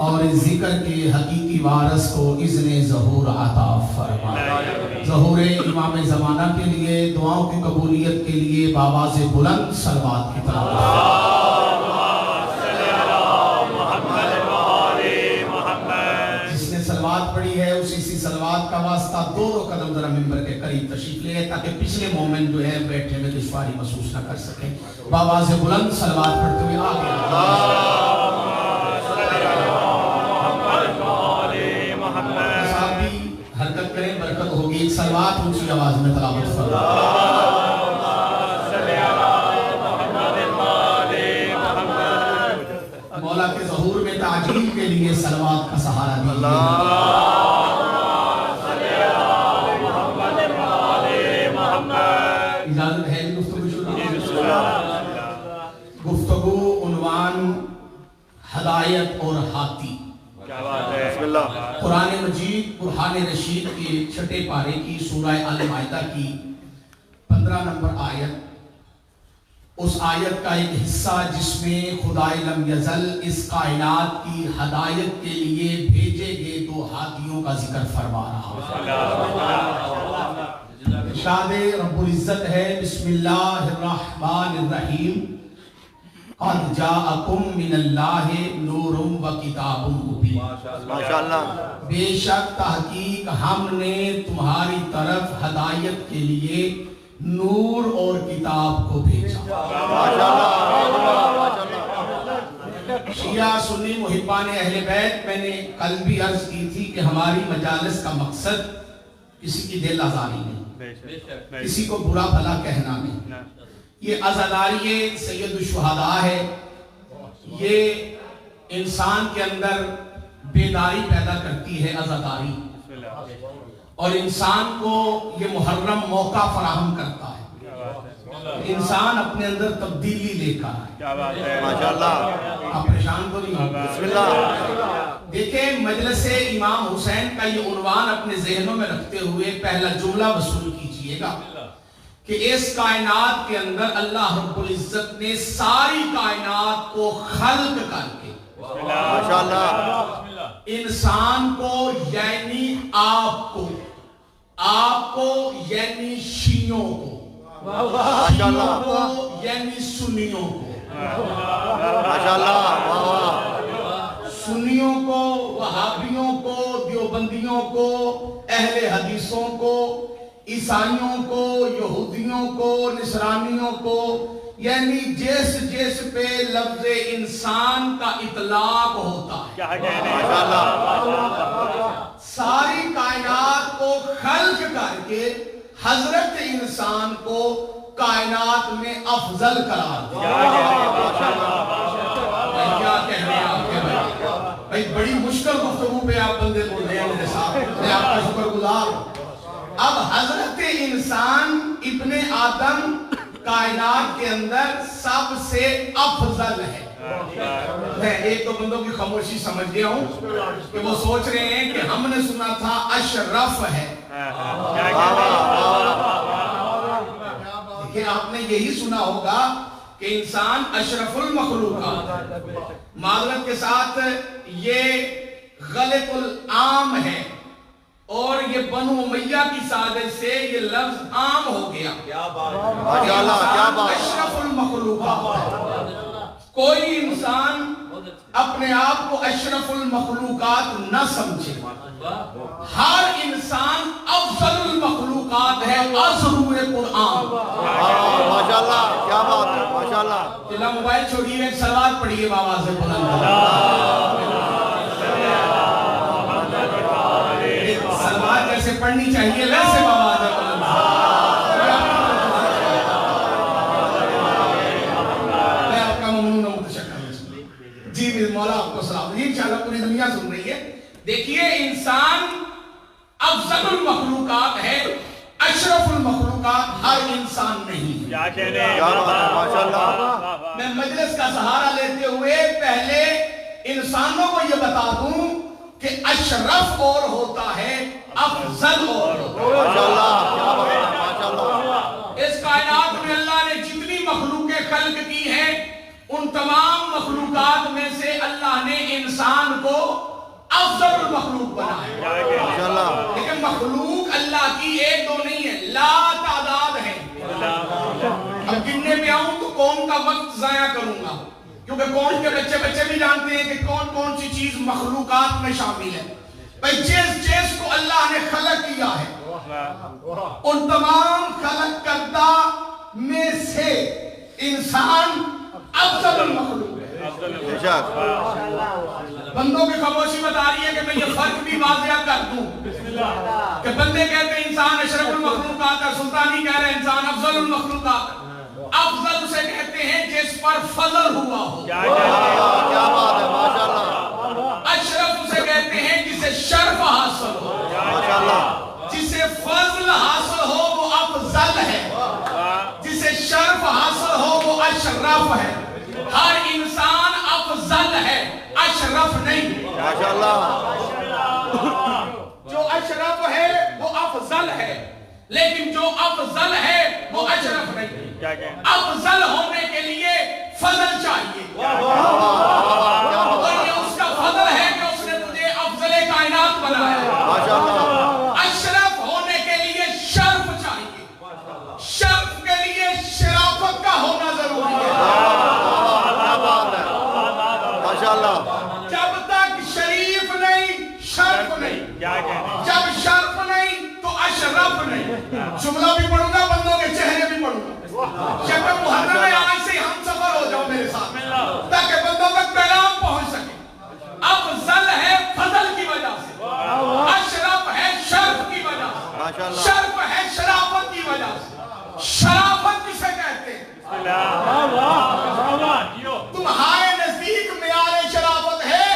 اور اس ذکر کے حقیقی وارث کو اذن ظہور عطا فرما۔ ظہور امام زمانہ کے لیے دعاؤں کی قبولیت کے لیے بآواز بلند صلوات کی طرف پڑھی ہے اسی صلوات کا واسطہ دونوں قدم ذرا ممبر کے قریب تشریف لے تاکہ پچھلے مومن جو ہے بیٹھے میں دشواری محسوس نہ کر سکیں۔ بآواز بلند صلوات پڑھتے ہوئے آگے صاحب بھی حرکت کریں، برکت ہوگی۔ ایک صلوات اونچی آواز میں تلاوت فرمائیں۔ مولا کے ظہور میں تعجیل کے لیے صلوات کا سہارا دیجیے۔ اجازت ہے گفتگو شروع؟ گفتگو عنوان ہدایت اور ہاتھی۔ قرآن مجید برہان رشید کے چھٹے پارے کی سورہ المائدہ کی 15 نمبر آیت، اس آیت کا ایک حصہ جس میں خدائے لم یزل اس کائنات کی ہدایت کے لیے بھیجے گئے 2 ہاتھیوں کا ذکر فرما رہا ہے۔ ارشاد رب العزت ہے، بسم اللہ الرحمن الرحیم، قد جاءکم من اللہ نور و کتاب مبین۔ ماشاءاللہ، بے شک تحقیق ہم نے تمہاری طرف ہدایت کے لیے نور اور کتاب کو بھیجا۔ شیعہ سنی محبان اہل بیت، میں نے کل بھی عرض کی تھی کہ ہماری مجالس کا مقصد کسی کی دل آزاری نہیں، کسی کو برا بھلا کہنا نہیں۔ یہ عزاداری سید الشہداء ہے، یہ انسان کے اندر بیداری پیدا کرتی ہے عزاداری، اور انسان کو یہ محرم موقع فراہم کرتا ہے، انسان اپنے اندر تبدیلی لے کر آئے۔ ماشاءاللہ، آپ پریشان تو نہیں؟ بسم اللہ۔ دیکھیں، مجلس امام حسین کا یہ عنوان اپنے ذہنوں میں رکھتے ہوئے پہلا جملہ وصول کیجئے گا کہ اس کائنات کے اندر اللہ رب العزت نے ساری کائنات کو خلق کر کے انسان کو یعنی آپ کو یعنی شیعوں کو، شیعوں کو یعنی سنیوں کو، سنیوں کو، وہابیوں کو، دیوبندیوں کو، اہل حدیثوں کو، عیسائیوں کو، یہودیوں کو، نصرانیوں کو، یعنی جس پہ لفظ انسان کا اطلاق ہوتا ہے، ساری کائنات کو خلق کر کے حضرت انسان کو کائنات میں افضل قرار دیا۔ کیا کہہ رہے ہیں آپ کے بھائی؟ بڑی مشکل گفتگو پہ آپ بندے بول رہے ہیں میرے ساتھ، میں آپ کا شکر گزار ہوں۔ اب حضرت انسان ابن آدم کائنات کے اندر سب سے افضل ہے۔ میں ایک دو بندوں کی خاموشی سمجھ گیا ہوں کہ وہ سوچ رہے ہیں کہ ہم نے سنا تھا اشرف ہے۔ دیکھیں، آپ نے یہی سنا ہوگا کہ انسان اشرف المخلوقات، معذرت کے ساتھ یہ غلط العام ہے، اور یہ بنو امیہ کی سازش سے یہ لفظ عام ہو گیا۔ اشرف المخلوقات ہے، کوئی انسان اپنے آپ کو اشرف المخلوقات نہ سمجھے، ہر انسان افضل المخلوقات ہے ازروء قرآن۔ ماشاءاللہ، کیا بات ہے، ماشاءاللہ۔ چلا موبائل چھوڑیے، ایک صلوات پڑھیے بآواز بلند۔ صلوات جیسے پڑھنی چاہیے ویسے بآواز بلند۔ میں آپ کا ممنون و متشکر ہوں۔ جی مولا آپ کو سلام۔ جی انشاءاللہ پوری دنیا سن رہی ہے۔ دیکھیے، انسان افضل المخلوقات ہے، اشرف المخلوقات ہر انسان نہیں ہے۔ میں مجلس کا سہارا لیتے ہوئے پہلے انسانوں کو یہ بتا دوں کہ اشرف اور ہوتا ہے، افضل اور ہوتا ہے۔ اس کائنات میں اللہ نے جتنی مخلوقیں خلق کی ہیں، ان تمام مخلوقات میں سے اللہ نے انسان کو افضل المخلوق بنایا. ماشاءاللہ. لیکن مخلوق اللہ کی ایک دو نہیں ہے، لا تعداد ہے. اب گننے میں آؤں تو قوم کا وقت ضائع کروں گا، کیونکہ قوم کے بچے بھی جانتے ہیں کہ کون کون سی چیز مخلوقات میں شامل ہے. بھئی جس کو اللہ نے خلق کیا ہے، ان تمام خلق کردہ میں سے انسان افضل المخلوق ہے. بندوں کی خاموشی بتا رہی ہے کہ میں یہ فرق بھی واضح کر دوں کہ بندے کہتے ہیں انسان اشرف المخلوقات ہے، سلطانی کہہ رہے ہیں انسان افضل المخلوقات ہے. افضل اسے کہتے ہیں جس پر فضل ہوا ہو. کیا بات ہے. ماشاءاللہ. اشرف اسے کہتے ہیں جسے شرف حاصل ہو. ماشاءاللہ. جسے فضل حاصل ہو وہ افضل ہے، جسے شرف حاصل ہو وہ اشرف ہے. ہر انسان افضل ہے، اشرف نہیں. ماشاءاللہ. جو اشرف ہے وہ افضل ہے، لیکن جو افضل ہے وہ اشرف نہیں. افضل ہونے کے لیے فضل چاہیے، اور یہ اس کا فضل ہے کہ اس نے تجھے افضل کائنات بنایا. ماشاءاللہ. اشرف ہونے کے لیے شرف چاہیے، شرف کے لیے شرافت کا ہونا ضروری ہے. ماشاءاللہ. جب تک شریف نہیں شرف نہیں، جب شرف نہیں تو اشرف نہیں. جملہ بھی پڑھوں گا، بندوں کے چہرے بھی پڑھوں گا. شب محرم میں آج سے ہم سفر ہو جاؤ میرے ساتھ تاکہ بندوں تک پیغام پہنچ سکے. افضل ہے فضل کی وجہ سے، اشرف ہے شرف کی وجہ سے، شرف ہے شرافت کی وجہ سے. شرافت کسے کہتے ہیں؟ تمہارے نزدیک معیار شرافت ہے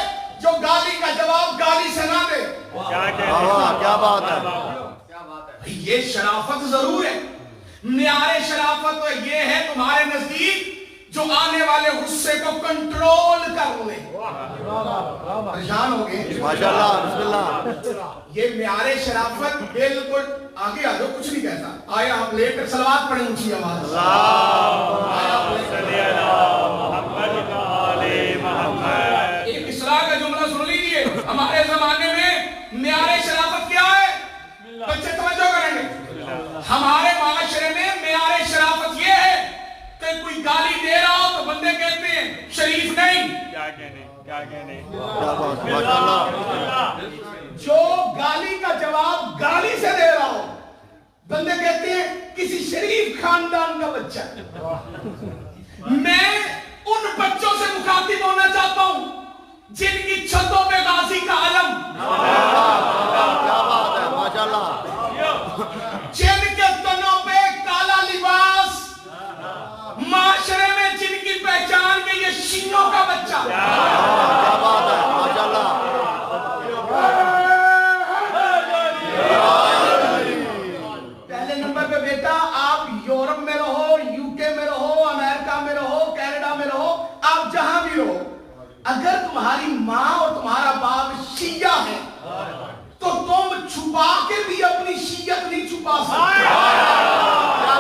جو گالی کا جواب گالی سے نہ دے. کیا بات ہے. یہ شرافت ضرور ہے. معیار شرافت تو یہ ہے تمہارے نزدیک جو آنے والے غصے کو کنٹرول کر لے. پریشان ہو گئے. ماشاءاللہ. بسم اللہ. یہ معیار شرافت بالکل آگے آجو، کچھ نہیں کہتا. آیا آپ لے کر صلوات پڑھیں اونچی آواز. ایک اصلاح کا جملہ سن لیجیے. ہمارے زمانے میں معیار شرافت کیا ہے؟ بچے توجہ کریں گے. ہمارے معاشرے میں معیار شرافت یہ ہے کہ کوئی گالی دے رہا ہو تو بندے کہتے ہیں شریف نہیں. جو گالی کا جواب گالی سے دے رہا ہو بندے کہتے ہیں کسی شریف خاندان کا بچہ. میں ان بچوں سے مخاطب ہونا چاہتا ہوں جن کی چھتوں پہ غازی کا علم، کیا بات ہے. ماشاءاللہ. جن کے تنوں پہ کالا لباس، معاشرے میں جن کی پہچان کے یہ شیعوں کا بچہ. کیا بات ہے. ماشاءاللہ. پہلے نمبر پہ بیٹا آپ یورپ میں رہو، یو کے میں رہو، امریکہ میں رہو، کینیڈا میں رہو، آپ جہاں بھی رہو، اگر تمہاری ماں اور تمہارا باپ شیعہ ہے تو تم چھپا کے بھی اپنی شیعت نہیں چھپا سکتے. کیا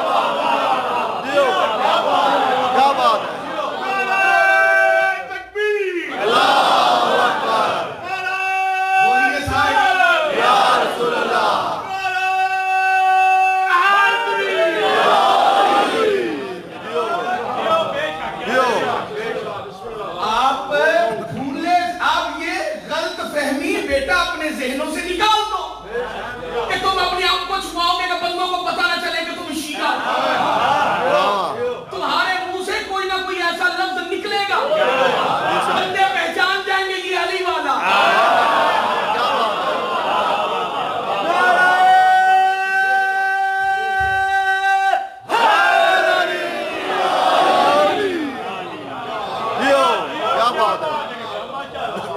بات ہے. بولیے صاحب. یا رسول اللہ. آپ بھولے، آپ یہ غلط فہمی بیٹا اپنے ذہنوں سے نکال دو کہ تم اپنے آپ کو چھپاؤ گے کہ بندوں کو پتہ نہ چلے کہ تم شیعہ. تمہارے منہ سے کوئی نہ کوئی ایسا لفظ نکلے گا بندے پہچان جائیں گے یہ علی والا.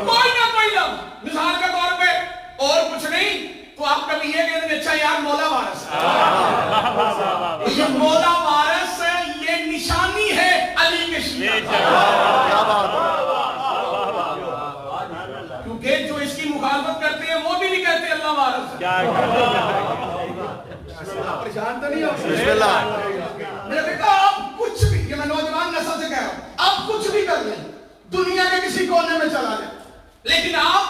کوئی نہ کوئی لفظ مثال کے طور پہ، اور کچھ نہیں تو آپ کبھی یہ کہتے ہیں اچھا یار مولا وارث. یہ مولا وارث یہ نشانی ہے علی کے شیعہ. کیونکہ جو اس کی مخالفت کرتے ہیں وہ بھی نہیں کہتے اللہ وارث. پریشان تو نہیں ہو؟ بسم اللہ. میرے بیٹا آپ کچھ بھی، یہ میں نوجوان نسل سے کہہ رہا ہوں، اب آپ کچھ بھی کر لیں, دنیا کے کسی کونے میں چلا جائیں, لیکن آپ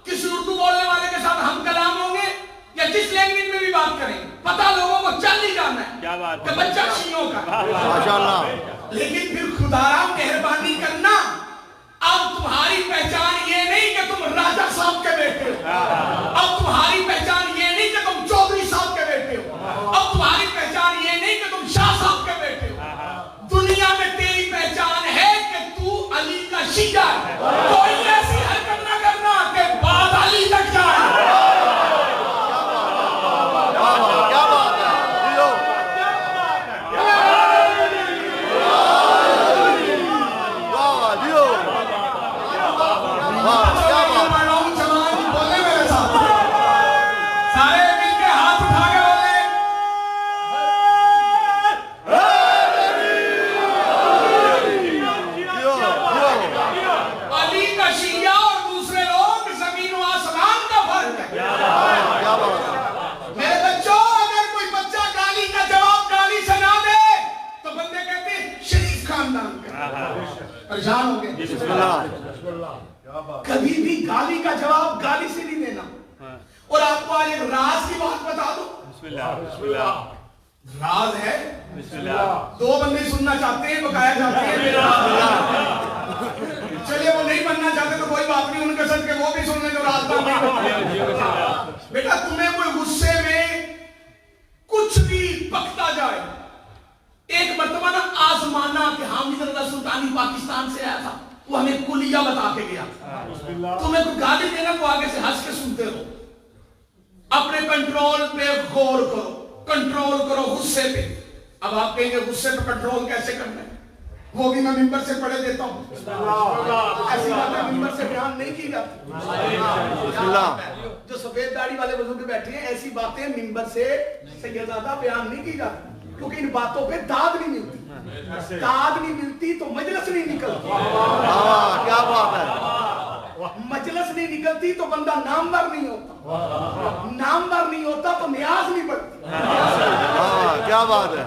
کسی اردو بولنے والے کے ساتھ ہم کلام ہوں گے یا جس لینگویج میں بھی بات کریں, پتہ لوگوں کو چل ہی جانا ہے کہ بچہ شیعوں کا. ماشاءاللہ. لیکن پھر خدا مہربانی کرنا, اب تمہاری پہچان یہ نہیں کہ تم راجہ صاحب کے بیٹے ہو, اب تمہاری پہچان یہ نہیں کہ تم چودھری صاحب کے بیٹے ہو, اب تمہاری پہچان یہ نہیں کہ تم شاہ صاحب کے بیٹے ہو. دنیا میں تیری پہچان ہے کہ تو علی کا شیعہ ہے. کوئی ایسی حرکت نہ کرنا کہ بات علی تک جائے. کیا بات ہے, جیو. واہ جیو. واہ کیا بات. بولے میرے ساتھ سارے مل کے ہاتھ اٹھا کے بولے علی کا شیعہ اور دوسرے لوگ زمین و آسمان کا فرق ہے. کیا بات ہے. میرے بچوں, اگر کوئی بچہ گالی کا جواب گالی سے نہ دے تو بندے کہتے ہیں شریف خاندان کا, پریشان ہو گئے. بسم اللہ. کبھی بھی گالی کا جواب گالی سے نہیں دینا. اور آپ کو آج ایک راز کی بات بتا دو. راز ہے, دو بندے سننا چاہتے ہیں, بکایا چاہتے ہیں. چلیے وہ نہیں بننا چاہتے تو کوئی بات نہیں, ان کے ساتھ کہ وہ بھی سن لیں جو راز نہیں. بیٹا تمہیں کوئی غصے میں کچھ بھی پکتا جائے, ایک مرتبہ نا آزمانا کہ حامد رضا سلطانی پاکستان سے آیا تھا, وہ ہمیں کلیہ بتا کے گیا. تمہیں کوئی گالی دینا تو آگے سے ہنس کے سنتے رہو, اپنے کنٹرول پہ غور کرو, کنٹرول کرو غصے پہ. اب آپ کہیں گے غصے پہ کنٹرول کیسے کرنا ہے, وہ بھی میں ممبر سے پڑھے دیتا ہوں. ایسی باتیں ممبر سے بیان نہیں کی جاتی. جو سفید داڑھی والے بزرگ بیٹھے ہیں, ایسی باتیں ممبر سے سیدزادہ بیان نہیں کی جاتی, کیونکہ ان باتوں پہ داد نہیں ملتی. داد نہیں ملتی تو مجلس نہیں نکلتی. کیا بات ہے. مجلس نہیں نکلتی تو بندہ نامور نہیں ہوتا, نامور نہیں ہوتا تو نیاز نہیں پڑتی. کیا بات ہے.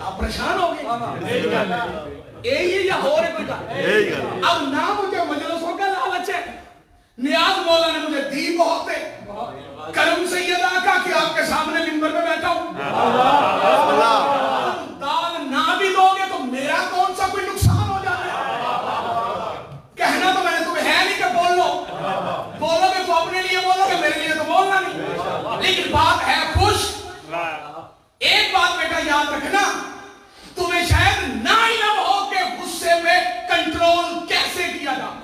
آپ پریشان ہو گئے یہی یا ہو رہے کوئی کا. اب نہ مجھے مجلسوں کا لالچ ہے, نیاز مولا نے مجھے دی بہت ہے, کرم سید آقا کہ آپ کے سامنے منبر پہ بیٹھا ہوں. دال نہ بھی دو گے تو میرا کون سا کوئی نقصان ہو جاتا ہے. کہنا تو میں نے تمہیں ہے نہیں کہ بول لو, بولو گے تو اپنے لیے بولو گے, میرے لیے تو بولنا نہیں. لیکن بات ہے خوش. ایک بات بیٹا یاد رکھنا, تمہیں شاید نہ علم ہو کہ غصے میں کنٹرول کیسے کیا جاتا.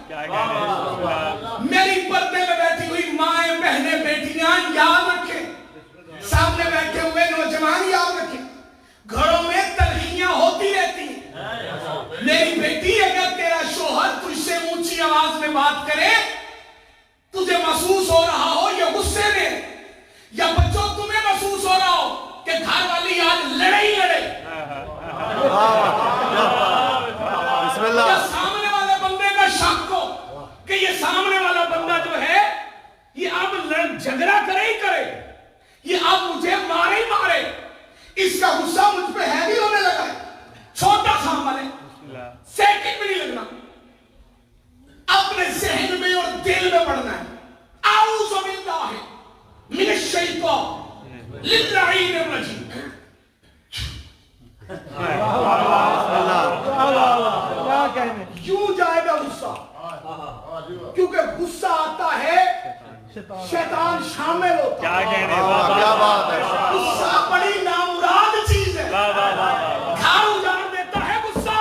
میری پردے میں بیٹھی ہوئی مائیں, بہنیں, بیٹیاں یاد رکھیں, سامنے بیٹھے ہوئے نوجوان یاد رکھیں, گھروں میں تلخیاں ہوتی رہتی ہیں. میری بیٹی, اگر تیرا شوہر تجھ سے اونچی آواز میں بات کرے, تجھے محسوس ہو رہا ہو یہ غصے میں, یا بچوں تمہیں محسوس ہو رہا ہو کہ گھر والی آج لڑے ہی لڑے, بسم اللہ. یا سامنے والے بندے کا شک ہو کہ یہ سامنے والا بندہ جو ہے یہ اب جھگڑا کرے ہی کرے, یہ اب مجھے مارے ہی مارے, اس کا غصہ مجھ پہ ہے بھی ہونے لگا ہے. چھوٹا سا عمل ہے, سیکنڈ بھی نہیں لگنا, اپنے ذہن میں اور دل میں پڑھنا ہے. اعوذ باللہ من الشیطان للعین الرجیم. یوں جائے گا غصہ, کیونکہ غصہ آتا ہے شیطان شامل ہوتا ہے. کیا بات ہے. غصہ بڑی نامراد چیز ہے, گھر اجاڑ دیتا ہے غصہ.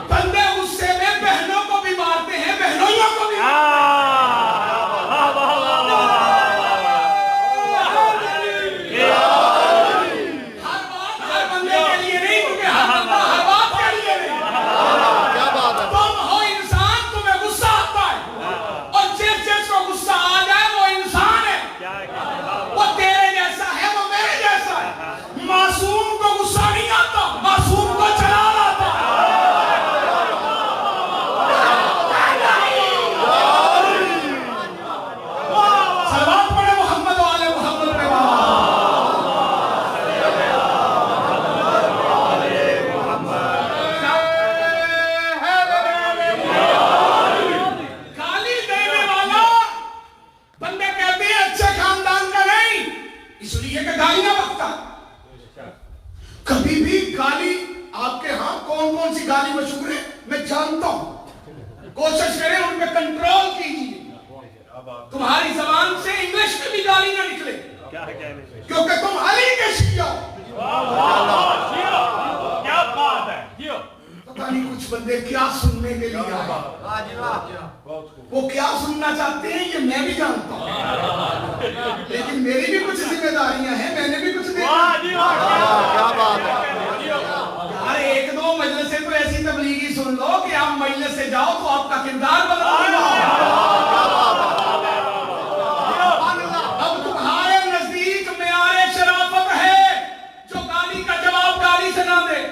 بندے غصے میں بہنوں کو بھی مارتے ہیں, بہنوئیوں کو بھی مارتے ہیں. ہر بات ہر بندے کے لیے نہیں, کیونکہ ہر بندہ ہر بات کے لیے نہیں. کیا بات ہے. تم ہو انسان, تمہیں غصہ آتا ہے, اور جس کو غصہ آ جائے وہ انسان ہے, وہ تیرے جیسا کوشش کریں ان پہ کنٹرول کیجیے. تمہاری زبان سے انگلش میں بھی گالی نہ نکلے کیونکہ تم علی کے شیعہ ہو. کیا بات ہے. پتہ نہیں کچھ بندے کیا سننے کے لیے آئے, وہ کیا سننا چاہتے ہیں یہ میں بھی جانتا ہوں, لیکن میری بھی کچھ ذمہ داریاں ہیں, میں نے بھی کچھ دیکھا. کیا بات ہے. یار ایک دو مجلس سے تو ایسی تبلیغی سن لو کہ آپ مجلس سے جاؤ تو آپ کا کردار بدل جائے. اب تمہارے نزدیک معیار شرافت ہے جو گالی کا جواب گالی سے نہ دے.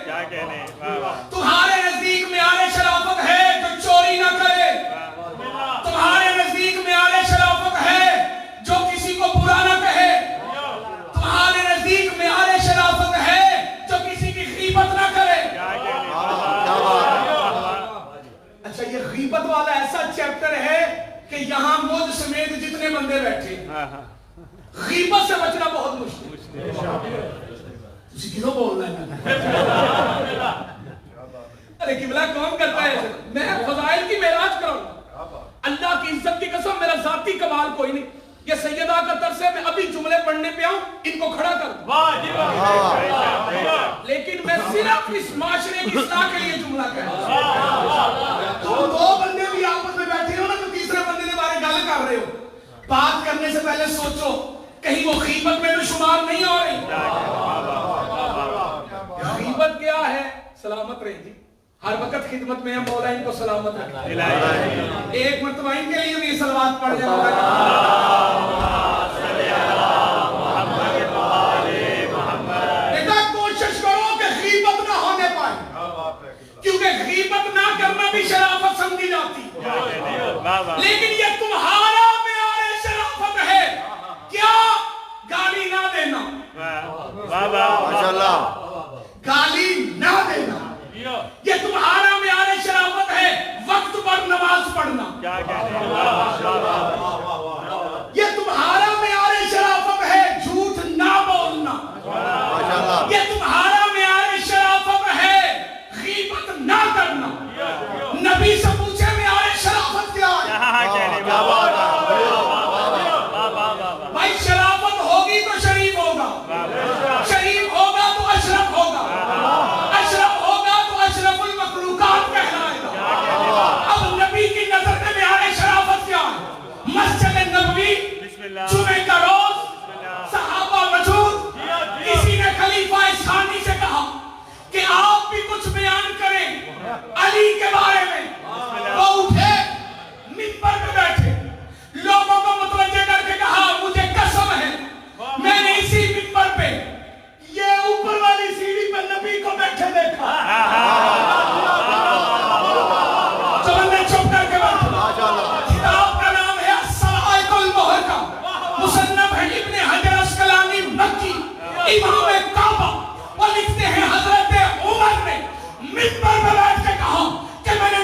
تمہارے نزدیک معیار شرافت ہے جو چوری نہ کرے. تمہارے نزدیک معیار شرافت ہے جو کسی کو برا نہ کہے. تمہارے نزدیک معیار شرافت ہے جو کسی کی غیبت نہ کرے. اچھا یہ غیبت والا ایسا چیپٹر ہے کہ یہاں مجھ سمیت جتنے بندے بیٹھے غیبت سے بچنا بہت مشکل ہے. تسی کیوں بول رہے ہیں؟ ارے قبلہ کون کرتا ہے؟ میں فضائل کی معراج کروں. اللہ کی عزت کی قسم میرا ذاتی کمال کوئی نہیں. یہ سیدہ کا طرز ہے, میں ابھی جملے پڑھنے پہ آؤں, ان کو کھڑا کروں. لیکن میں صرف اس معاشرے کی اصلاح کے لیے جملہ کہہ رہا ہوں. تم دو بندے بھی آپس میں بیٹھے ہو نا تو تیسرے بندے کے بارے گل کر رہے ہو. بات کرنے سے پہلے سوچو کہیں وہ غیبت میں بھی شمار نہیں ہو رہی. غیبت کیا ہے؟ سلامت رہی جی, ہر وقت خدمت میں ہیں, مولا ان کو سلامت رکھے. ایک مرتبہ ان کے لیے بھی صلوات پڑھ جائے. بیٹا کوشش کرو کہ غیبت نہ ہونے پائے, کیونکہ غیبت نہ کرنا بھی شرافت سمجھی جاتی. لیکن یہ تمہارا معیار شرافت ہے کیا؟ گالی نہ دینا. ماشاءاللہ. گالی نہ دینا یہ تمہارا معیار شرافت ہے. وقت پر نماز پڑھنا یہ تمہارا معیار شرافت ہے. جھوٹ نہ بولنا یہ تمہارا معیار شرافت ہے. غیبت نہ کرنا. نبی سے پوچھے معیار شرافت کیا ہے؟ بھائی شرافت ہوگی تو شریف ہوگا, شریف ہوگا تو اشرف ہوگا, اشرف ہوگا تو اشرف المخلوقات کہلائے گا. اب نبی کی نظر میں معیار شرافت کیا ہے؟ مسجد نبوی جمعے کا روز, صحابہ موجود, کسی نے خلیفہ ثانی سے کہا کہ آپ بھی کچھ بیان کریں علی کے بارے میں. وہ اٹھے, منبر پہ بیٹھے, لوگوں کو متوجہ کر کے کہا مجھے قسم ہے میں نے اسی منبر پہ یہ اوپر والی سیڑھی پر نبی کو بیٹھے دیکھا. جو بندے چھپ کر کے بیٹھے. کتاب کا نام ہے الصواعق المحرقہ, مصنف ہے ابن حجر اسقلانی مکی, امام کعبہ. وہ لکھتے ہیں حضرت عمر نے منبر پہ بیٹھ کے کہا کہ میں نے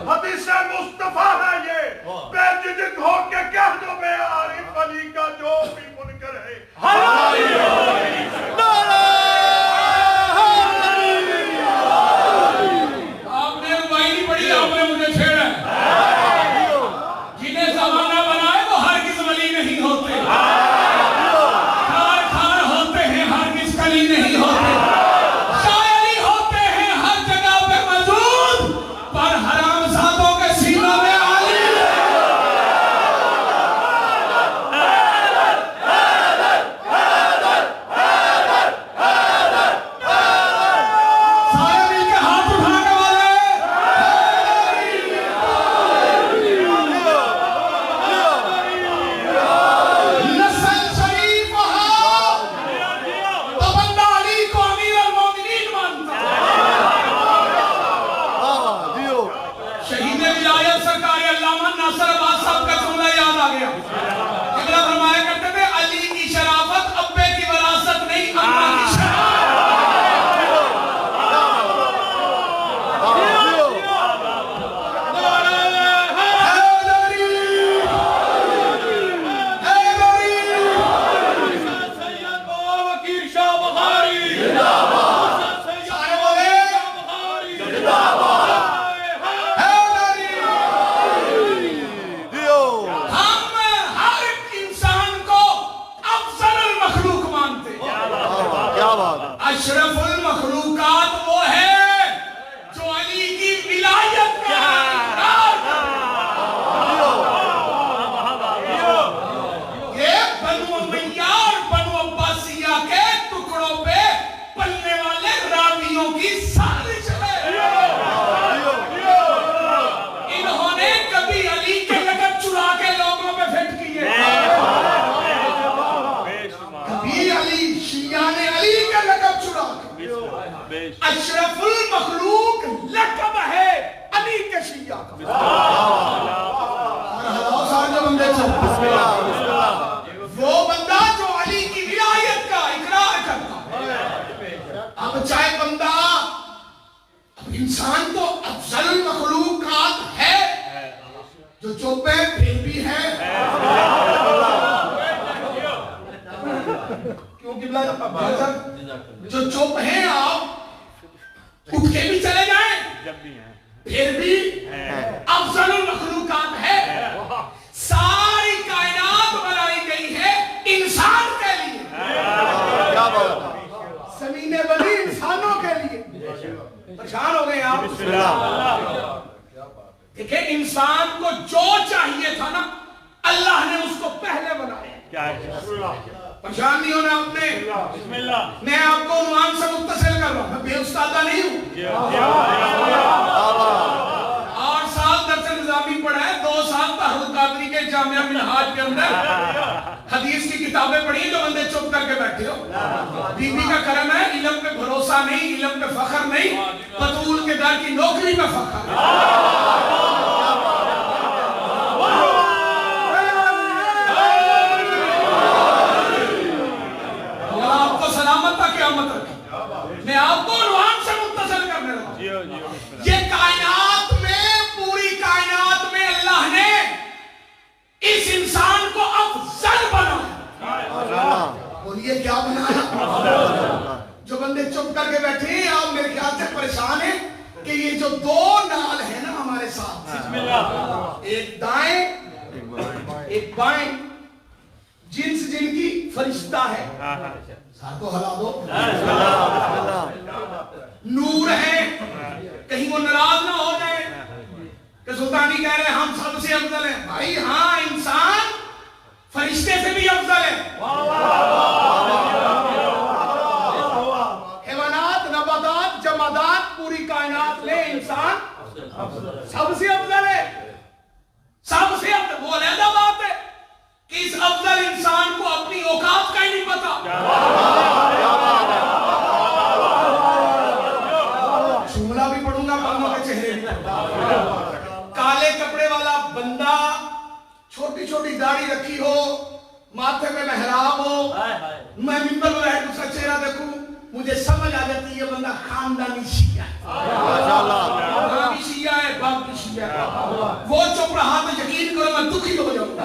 حدیث مصطفیٰ ہے یہ، بے جھجک ہو کے کہہ دو بے عارف علی کا جو بھی منکر ہے آپ نے ربائی نہیں پڑھی، آپ نے مجھے چھیڑا ہے۔ جنہیں زمانہ بنائے وہ ہرگز ولی نہیں ہوتے، خار ہوتے ہیں، ہرگز کلی نہیں ہوتے، شاعری ہوتے ہیں ہر جگہ پہ موجود، پر حرام زادوں کے سینوں میں علی سارے مل کے ہاتھ اٹھانے والے نسل شریف وہاں تو بندہ علی کو امیر المومنین مانتا۔ شہید ولایت سرکار علامہ ناصر عباس صاحب کا جملہ یاد آ گیا۔ قبلہ فرمایا کرتے تھے علی کی شرافت ابے کی وراثت نہیں، اماں کی شرافت۔ سارے بولے ہم ہر انسان کو افضل المخلوق مانتے ہیں۔ کیا بات ہے، اشرف المخلوقات وہ ہے جو علی کی ولایت کا اقرار کرتا ہے۔ یہ بنو امیہ اور بنو عباسیہ کے ٹکڑوں پہ پلنے والے راویوں کی سازش ہے۔ انہوں نے کبھی علی کے لقب چرا کے لوگوں پہ فٹ کیے، کبھی علی شیعہ نے علی کے لقب چرا کے۔ اشرف المخلوق لقب ہے علی کے شیعہ کا۔ اور سارے جو بندے وہ بندہ جو علی کی ولایت کا اقرار کرتا ہے۔ اب چاہے بندہ انسان تو افضل المخلوقات ہے، جو چپ ہے پھر بھی ہے۔ کیوں قبلہ جو چپ ہیں آپ اٹھ کے بھی چلے جائیں پھر بھی افضل المخلوقات ہے۔ ساری کائنات بنائی گئی ہے انسان کے لیے، کیا بات ہے، زمینیں بنی انسانوں کے لیے۔ پریشان ہو گئے آپ؟ دیکھیں انسان کو جو چاہیے تھا نا اللہ نے اس کو پہلے بنایا۔ پریشان نہیں ہونا آپ نے، میں آپ کو عنوان سے متصل کر رہا ہوں، میں بے استادہ نہیں ہوں۔ 8 سال درس نظامی پڑھا ہے، 2 سال طاہر القادری کے جامعہ منہاج کے اندر حدیث کی کتابیں پڑھی جو بندے چپ کر کے بیٹھے ہو۔ بی بی کا کرم ہے، علم پہ بھروسہ نہیں، علم پہ فخر نہیں، بطول کے در کی نوکری پہ فخر ہے۔ اللہ آپ کو سلامت تھا قیامت رکھے۔ میں آپ کو عنوان سے متصل کرنے لگا۔ یہ کائنات میں، پوری کائنات میں اللہ نے اس انسان کو افضل بنایا۔ بولیے کیا بنایا؟ جو بندے چپ کر کے بیٹھے ہیں آپ میرے خیال سے پریشان ہیں کہ یہ جو 2 نال ہیں نا ہمارے ساتھ، ایک دائیں ایک بائیں، جنس جن کی فرشتہ ہے، ساتھ کو ہلا دو، نور ہے، کہیں وہ ناراض نہ ہو جائے کہ سلطانی کہہ رہے ہیں ہم سب سے افضل ہیں۔ بھائی ہاں، انسان فرشتے سے بھی افضل ہے۔ حیوانات، نباتات، جمادات، پوری کائنات میں انسان سب سے افضل ہے، سب سے افضل۔ وہ علیحدہ بات ہے کہ اس افضل انسان کو اپنی اوقات کا ہی نہیں پتا۔ جملہ بھی پڑھوں گا، بندوں کے چہرے بھی۔ کالے کپڑے والا بندہ، چھوٹی چھوٹی داڑھی رکھی ہو، ماتھے پہ محراب ہو، میں منبر پہ بیٹھ اس کا چہرہ دیکھوں، مجھے سمجھ آ جاتی ہے یہ بندہ خاندانی شیعہ ہے۔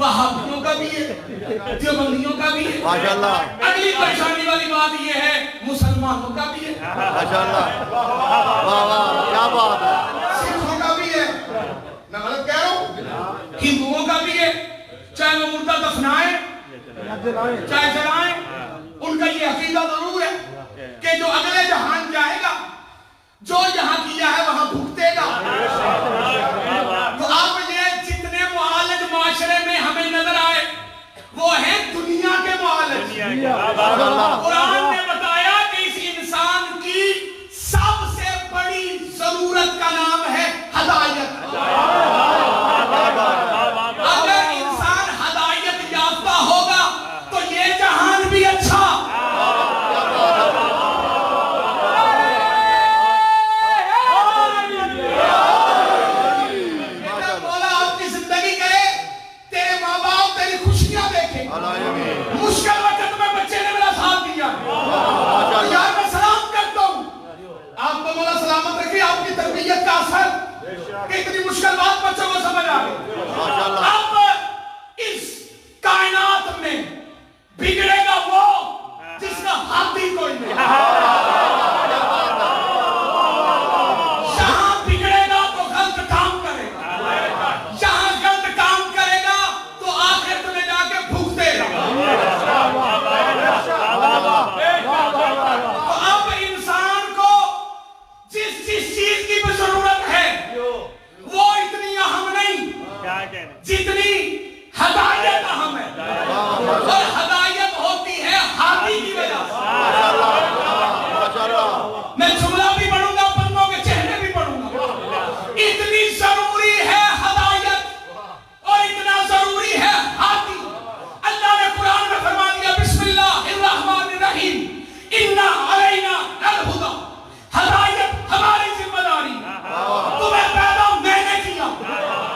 وہابیوں کا بھی ہے، دیوبندیوں کا بھی ہے، ماشاءاللہ اگلی پریشانی والی بات یہ ہے مسلمانوں کا بھی ہے، ماشاءاللہ واہ واہ کیا بات ہے سکھوں کا بھی ہے، میں غلط کہہ رہا ہوں، ہندوؤں کا بھی ہے، چاہے وہ مردہ دفنائیں چاہے جلائیں، ان کا یہ عقیدہ ضرور ہے کہ جو اگلے جہان جائے گا جو یہاں کیا ہے وہاں بھگتے گا۔ تو اب یہ جتنے معالج معاشرے میں ہمیں نظر آئے وہ ہیں دنیا کے معالج۔ قرآن نے بتایا کہ اس انسان کی سب سے بڑی ضرورت کا نام ہے ہدایت۔ اگر انسان ہدایت یافتہ ہوگا تو یہ جہان بھی اچھا، مشکل وقت میں بچے نے میرا ساتھ دیا، یار میں سلام کرتا ہوں آپ کو، مولا سلامت رکھے، آپ کی تربیت کا اثر کہ اتنی مشکل بات بچوں کو سمجھ آ گئی۔ اب اس کائنات میں بگڑے گا وہ جس کا ہاتھی کوئی نہیں، جہاں بگڑے گا تو غلط کام کرے گا، جہاں غلط کام کرے گا تو آخرت میں جا کے بھگتے گا۔ تو اب انسان کو جس چیز کی بھی ضرورت ہے وہ اتنی اہم نہیں جتنی ہدایت اہم ہے، اور ہدایت ہوتی ہے ہاتھی کی وجہ سے۔ میں جملہ بھی پڑھوں گا، بندوں کے چہرے بھی پڑھوں گا۔ اتنی ضروری ہے ہدایت اور اتنا ضروری ہے ہاتھی۔ اللہ نے قرآن میں فرما دیا بسم اللہ الرحمن الرحیم اِنَّا عَلَيْنَا الْهُدَى، ہدایت ہماری ذمہ داری، تمہیں پیدا میں نے کیا،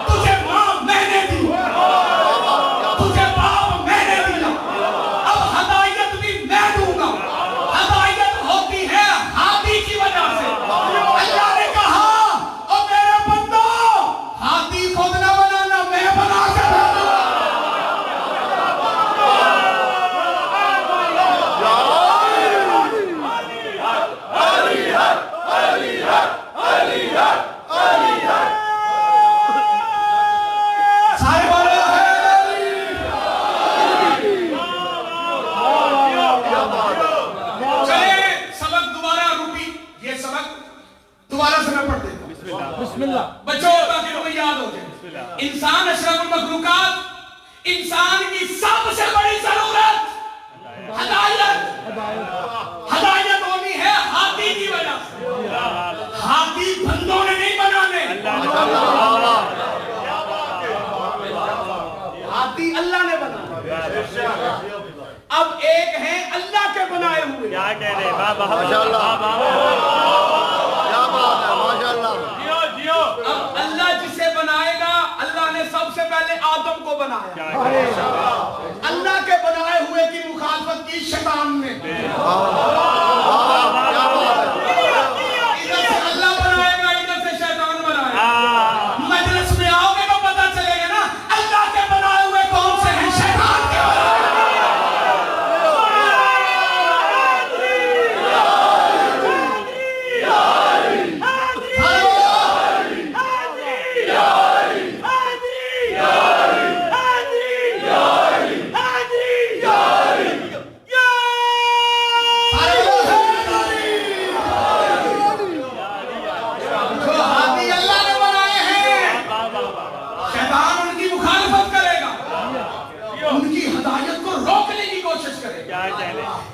تجھے ماں میں نے دی، تجھے باپ میں نے دیا، اب ہدایت بھی میں دوں گا۔ ہدایت ہوتی ہے ہاتھی کی وجہ سے۔ اللہ نے کہا او میرے بندو ہاتھی خود نہ بنانا، میں بنا کے بھیجوں گا۔ سارے بولو چلے سبق دوبارہ روٹی، یہ سبق دوبارہ سے میں پڑھ دیتا ہوں بسم اللہ بچوں تاکہ تمہیں یاد ہو جائے۔ انسان اشرف المخلوقات، انسان کی سب سے بڑی ضرورت ہدایت، ہدایت ہونی ہے ہاتھی کی وجہ سے۔ ہاتھی بندوں نے نہیں بنانے، ہاتھی اللہ نے بنانے۔ اب ایک ہیں اللہ کے بنائے ہوئے، ماشاءاللہ کیا بات ہے ماشاءاللہ اب اللہ جسے بنائے گا، اللہ نے سب سے پہلے آدم کو بنایا، اللہ کے بنائے ہوئے کی مخالفت کی شیطان نے۔ ادھر سے اللہ بنائے گا، ادھر سے شیطان بنائے گا۔ مجلس میں آؤ گے تو پتہ چلے گا نا اللہ کے بنائے ہوئے کون سے ہیں، شیطان کے بنائے ہوئے۔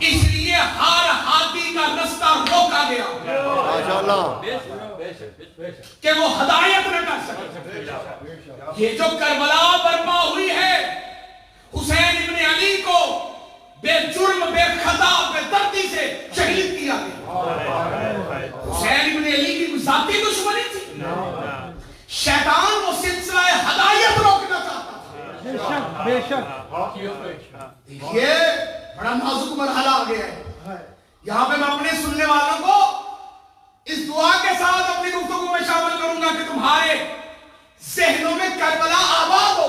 اس لیے ہر ہاتھی کا رستہ روکا گیا کہ وہ ہدایت نہ کر سکے۔ یہ جو کربلا برپا ہوئی ہے، حسین ابن علی کو بے جرم بے خطا بے دردی سے شہید کیا گیا۔ حسین ابن علی کی ذاتی دشمنی تھی، شیطان وہ سلسلہ ہدایت روکنا چاہتا تھا۔ بے شک یہ بڑا نازک مرحلہ آ گیا ہے۔ یہاں پہ میں اپنے سننے والوں کو اس دعا کے ساتھ اپنی گفتگو میں شامل کروں گا کہ تمہارے ذہنوں میں کربلا آباد ہو،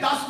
10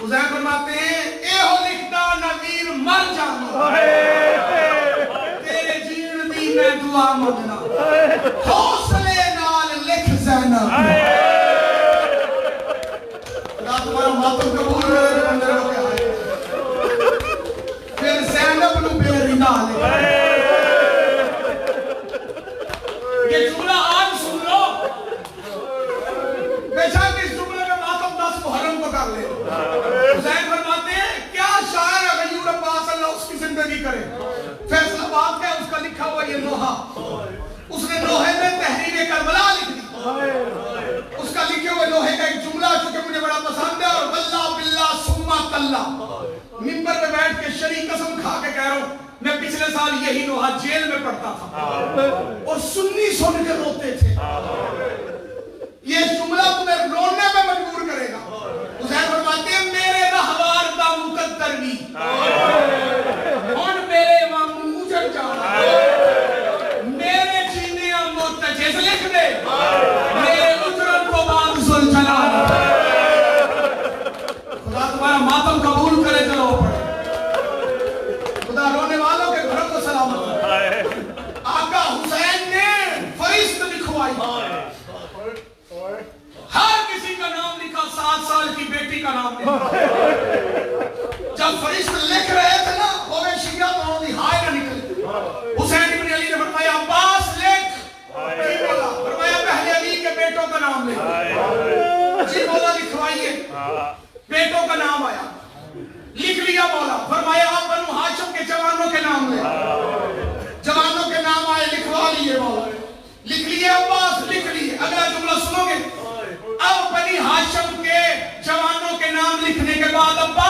حسین فرماتے ہیں اے ہو لکھتا نویر مر جانا تیرے جین دی میں دعا منگنا حوصلے نال لکھ زینب خدا تمہارا ماتم قبول کرے جو اندر ہو کے آئے پھر زینب نو بے ردا لے یہ جملہ آج سن لو بے شک اس جملے میں ماتم 10 محرم کو کر لے حسین فرماتے ہیں کیا شاعر ہے غیور عباس اللہ اس کی زندگی کرے فیصلہ بات ہے اس کا لکھا ہوا یہ لوحہ اس نے لوہے میں تحریر کربلا لکھ دی اس کا لکھے ہوئے لوہے کا ایک جملہ جو کہ مجھے بڑا پسند ہے اور واللہ باللہ ثم تاللہ منبر پہ بیٹھ کے شریک قسم کھا کے کہہ رہا ہوں میں پچھلے سال یہی لوحہ جیل میں پڑھتا تھا اور سنی سن کے روتے تھے یہ جملہ تمہیں رونے پہ مجبور کرے گا حسین فرماتے ہیں میرے رہوار دا مقدر بھی اور میرے امام اجڑ جانا میرے جینے مرتجز لکھ دے میرے اجرت کو بعد سل چلا خدا تمہارا ماتم قبول کرے چلو پڑے خدا رونے والوں کے گھروں کو سلامت آقا حسین نے فرشت لکھوائی ہر کسی کا نام لکھا 7 سال کی بیٹی کا نام لکھا جب فرشت لکھ رہے تھے نا ہوئے شیعہ تو ہوئی ہائے نہ نکلے حسین ابن علی نے فرمایا عباس لکھ جی مولا فرمایا پہلے علی کے بیٹوں کا نام لکھ جی مولا لکھوائیے بیٹوں کا نام آیا لکھ لیا مولا فرمایا آپ بنو ہاشم کے جوانوں کے نام لے جوانوں کے نام آئے لکھوا لیے مولا لکھ لیے عباس لکھ لیے اگلا جملہ سنو گے اب بنی ہاشم کے جوانوں کے نام لکھنے کے بعد عباس